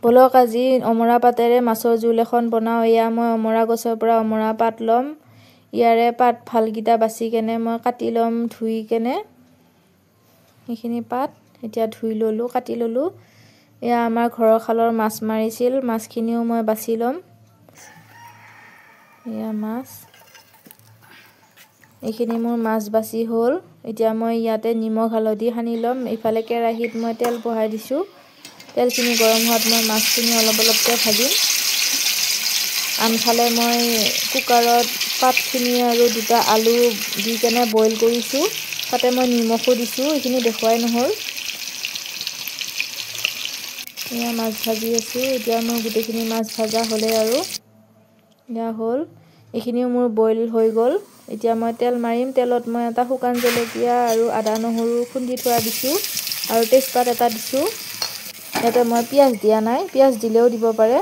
বলক আজি অমৰা পাতেৰে মাছৰ জোল এখন বনাওঁ। এয়া মই অমৰা গছৰ পৰা অমৰা পাত ল'ম। ইয়াৰে পাত ভালকেইটা বাছি কেনে মই কাটি ল'ম ধুই কেনে। সেইখিনি পাত এতিয়া ধুই ল'লোঁ, কাটি ল'লোঁ। এয়া আমাৰ ঘৰৰ খালৰ মাছ মাৰিছিল, মাছখিনিও মই বাছি ল'ম। এয়া মাছ, এইখিনি মোৰ মাছ বাছি হ'ল। এতিয়া মই ইয়াতে নিমখ হালধি সানি ল'ম। ইফালে কেৰাহীত মই তেল বহাই দিছোঁ। তেলখিনি গৰম হোৱাত মই মাছখিনি অলপ অলপকৈ ভাজিম। আনফালে মই কুকাৰত পাতখিনি আৰু 2টা আলু দি কেনে বইল কৰিছোঁ। তাতে মই নিমখো দিছোঁ, এইখিনি দেখুৱাই নহ'ল। এয়া মাছ ভাজি আছোঁ। এতিয়া মোৰ গোটেইখিনি মাছ ভাজা হ'লে আৰু এয়া হ'ল। এইখিনিও মোৰ বইল হৈ গ'ল। এতিয়া মই তেল মাৰিম। তেলত মই এটা শুকান জলকীয়া আৰু আদা নহৰু খুন্দি থোৱা দিছোঁ আৰু তেজপাত এটা দিছোঁ। ইয়াতে মই পিঁয়াজ দিয়া নাই, পিঁয়াজ দিলেও দিব পাৰে।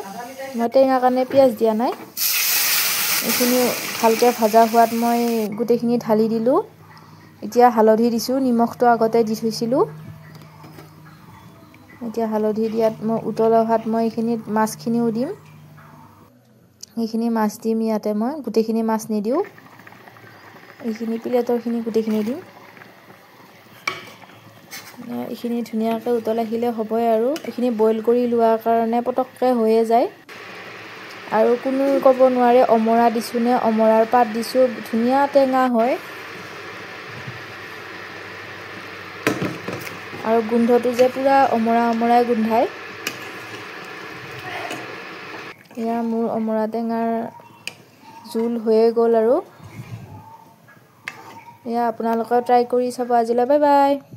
মই টেঙা কাৰণে পিঁয়াজ দিয়া নাই। এইখিনি ভালকৈ ভাজা হোৱাত মই গোটেইখিনি ঢালি দিলোঁ। এতিয়া হালধি দিছোঁ, নিমখটো আগতে দি থৈছিলোঁ। এতিয়া হালধি দিয়াত মই উতল অহাত মই এইখিনিত মাছখিনিও দিম। এইখিনি মাছ দিম ইয়াতে, মই গোটেইখিনি মাছ নিদিওঁ। এইখিনি প্লেটৰখিনি গোটেইখিনি দিম। এইখিনি ধুনীয়াকৈ উতল আহিলে হ'বই আৰু। এইখিনি বইল কৰি লোৱাৰ কাৰণে পটককৈ হৈয়ে যায়। আৰু কোনো ক'ব নোৱাৰে অমৰা দিছোঁ নে অমৰাৰ পাত দিছোঁ, ধুনীয়া টেঙা হয়। আৰু গোন্ধটো যে পূৰা অমৰা অমৰাই গোন্ধায়। এয়া মোৰ অমৰা টেঙাৰ জোল হৈয়ে গ'ল আৰু। এয়া আপোনালোকেও ট্ৰাই কৰি চাব। আজিলৈ বাই বাই।